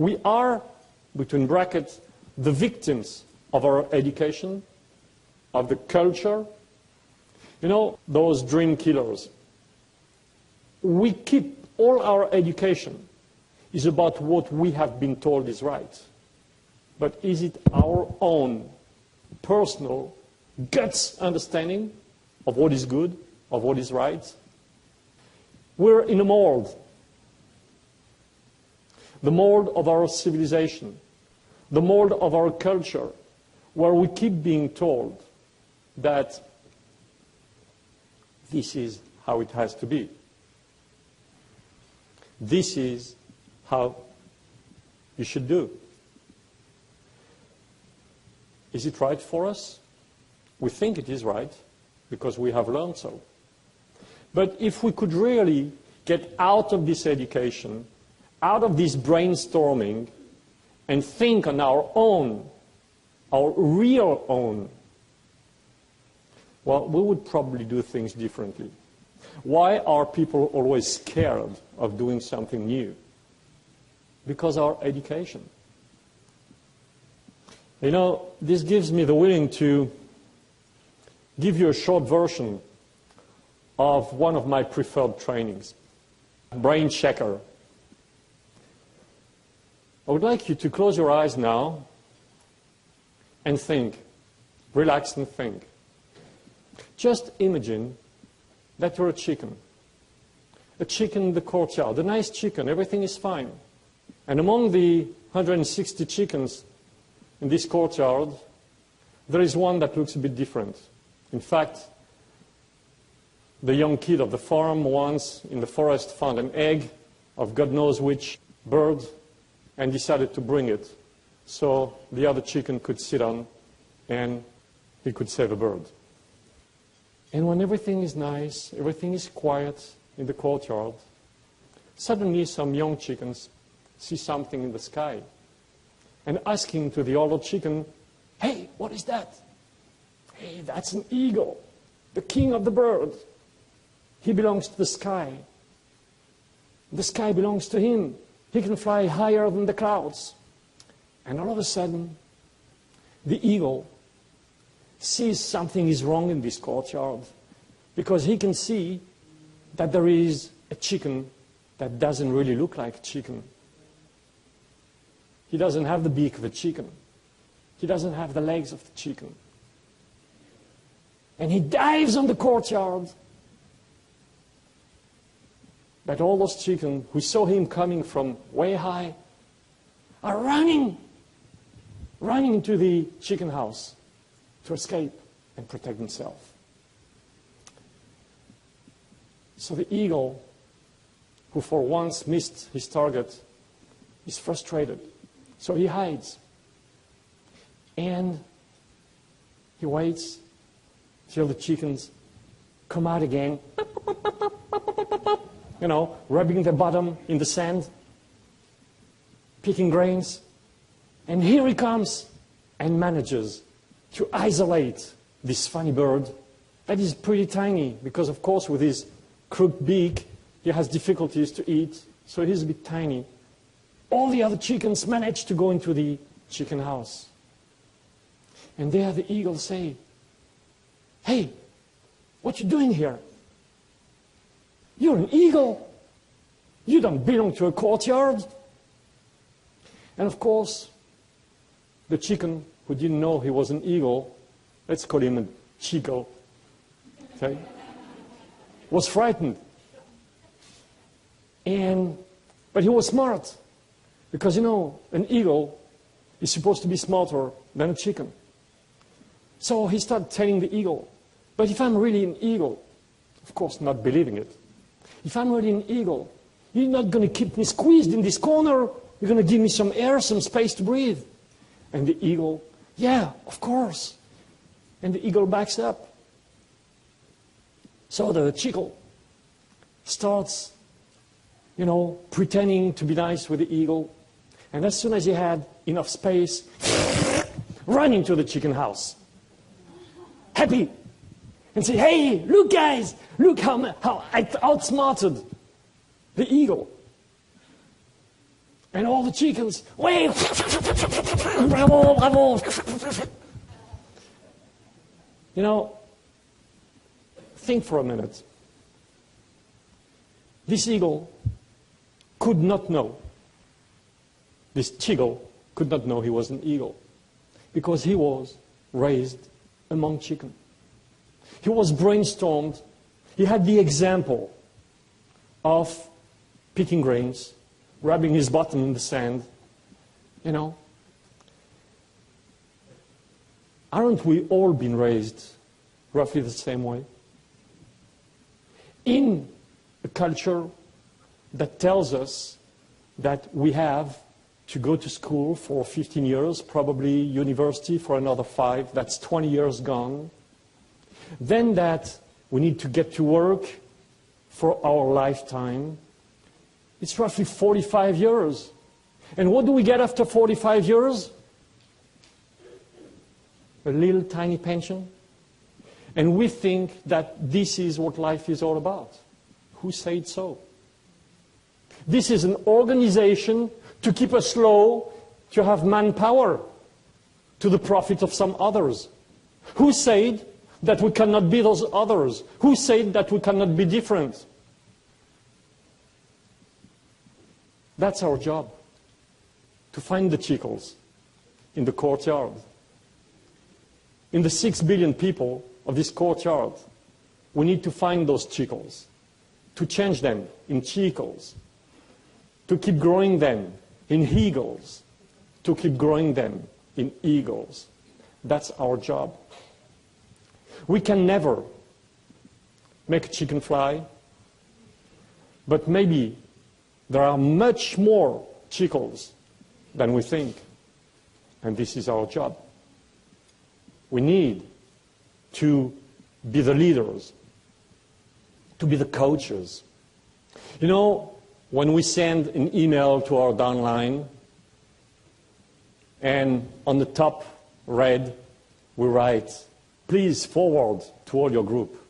We are, between brackets, the victims of our education, of the culture. You know, those dream killers. We keep all our education is about what we have been told is right. But is it our own personal guts understanding of what is good, of what is right? We're in a mold. The mold of our civilization, the mold of our culture, where we keep being told that this is how it has to be. This is how you should do. Is it right for us? We think it is right because we have learned so. But if we could really get out of this education, out of this brainstorming, and think on our own, our real own, well, we would probably do things differently. Why are people always scared of doing something new? Because our education. You know, this gives me the willing to give you a short version of one of my preferred trainings, Brain Checker. I would like you to close your eyes now and think, relax and think. Just imagine that you're a chicken in the courtyard, a nice chicken, everything is fine. And among the 160 chickens in this courtyard, there is one that looks a bit different. In fact, the young kid of the farm once in the forest found an egg of God knows which bird and decided to bring it so the other chicken could sit on and he could save a bird. And when everything is nice, everything is quiet in the courtyard, suddenly some young chickens see something in the sky and asking to the older chicken, "Hey, what is that?" "Hey, that's an eagle, the king of the bird. He belongs to the sky. The sky belongs to him. He can fly higher than the clouds." And all of a sudden, the eagle sees something is wrong in this courtyard because he can see that there is a chicken that doesn't really look like a chicken. He doesn't have the beak of a chicken. He doesn't have the legs of the chicken. And he dives on the courtyard. But all those chickens who saw him coming from way high are running into the chicken house to escape and protect themselves. So the eagle, who for once missed his target, is frustrated. So he hides. And he waits till the chickens come out again, you know, rubbing their bottom in the sand, picking grains. And here he comes and manages to isolate this funny bird that is pretty tiny because, of course, with his crooked beak, he has difficulties to eat, so he's a bit tiny. All the other chickens manage to go into the chicken house. And there the eagle say, "Hey, what you doing here? You're an eagle. You don't belong to a courtyard." And of course, the chicken who didn't know he was an eagle, let's call him a chico, okay, was frightened. But he was smart, because, you know, an eagle is supposed to be smarter than a chicken. So he started telling the eagle, "But if I'm really an eagle," of course not believing it, "if I'm really an eagle, you're not going to keep me squeezed in this corner. You're going to give me some air, some space to breathe." And the eagle, "Yeah, of course." And the eagle backs up. So the chickle starts, you know, pretending to be nice with the eagle. And as soon as he had enough space, run into the chicken house, happy, and say, "Hey, look guys, look how I outsmarted the eagle." And all the chickens, wait, bravo, bravo. You know, think for a minute. This eagle could not know, this Chiggle could not know he was an eagle, because he was raised among chickens. He was brainstormed. He had the example of picking grains, rubbing his bottom in the sand. You know, aren't we all been raised roughly the same way? In a culture that tells us that we have to go to school for 15 years, probably university for another 5, that's 20 years gone. Then that we need to get to work for our lifetime. It's roughly 45 years. And what do we get after 45 years? A little tiny pension. And we think that this is what life is all about. Who said so? This is an organization to keep us low, to have manpower to the profit of some others. Who said that we cannot be those others? Who said that we cannot be different? That's our job, to find the Chigles in the courtyard. In the 6 billion people of this courtyard, we need to find those Chigles, to change them in Chigles, to keep growing them in eagles, to keep growing them in eagles. That's our job. We can never make a chicken fly, but maybe there are much more Chigles than we think, and this is our job. We need to be the leaders, to be the coaches. You know, when we send an email to our downline, and on the top red, we write, please forward to all your group.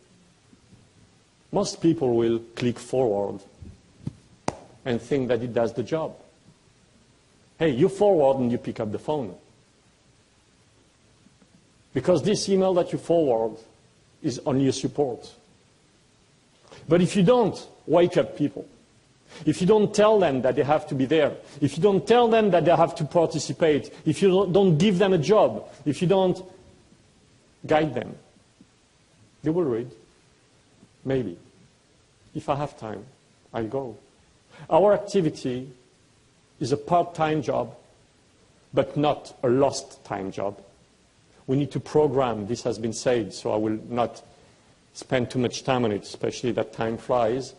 Most people will click forward and think that it does the job. Hey, you forward and you pick up the phone. Because this email that you forward is only a support. But if you don't wake up people, if you don't tell them that they have to be there, if you don't tell them that they have to participate, if you don't give them a job, if you don't guide them, they will read. Maybe. If I have time, I'll go. Our activity is a part-time job, but not a lost-time job. We need to program, this has been said, so I will not spend too much time on it, especially that time flies,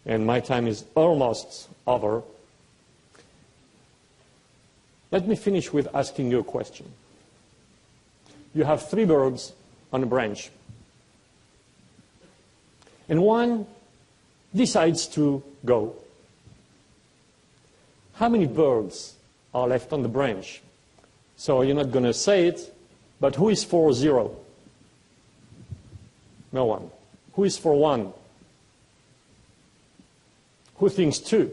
and my time is almost over. Let me finish with asking you a question. You have 3 birds on a branch, and one decides to go. How many birds are left on the branch? So you're not going to say it, but who is for 0? No one. Who is for 1? Who thinks 2?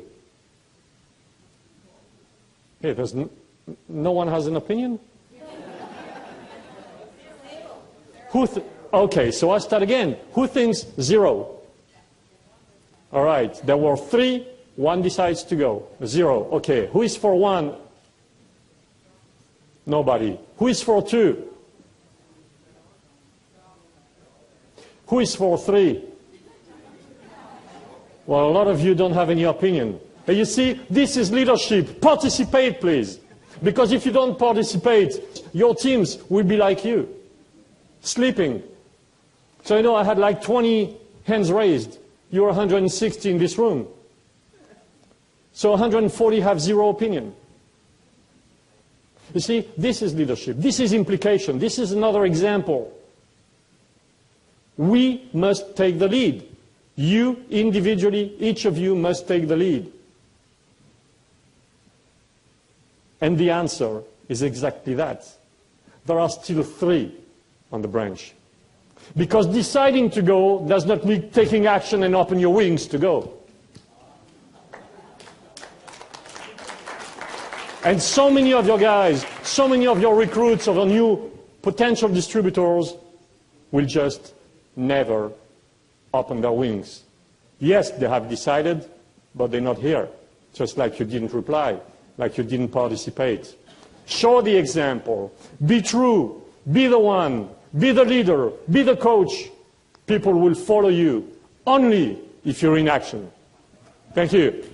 Hey, there's no one has an opinion? Okay, so I start again. Who thinks 0? All right, there were 3. 1 decides to go. 0. Okay, who is for 1? Nobody. Who is for 2? Who is for 3? Well, a lot of you don't have any opinion. But you see, this is leadership. Participate, please. Because if you don't participate, your teams will be like you, sleeping. So, you know, I had like 20 hands raised. You're 160 in this room. So 140 have 0 opinion. You see, this is leadership. This is implication. This is another example. We must take the lead. You, individually, each of you must take the lead. And the answer is exactly that. There are still 3 on the branch. Because deciding to go does not mean taking action and open your wings to go. And so many of your guys, so many of your recruits, of your new potential distributors will just never open their wings. Yes, they have decided, but they're not here. Just like you didn't reply, like you didn't participate. Show the example. Be true. Be the one. Be the leader. Be the coach. People will follow you only if you're in action. Thank you.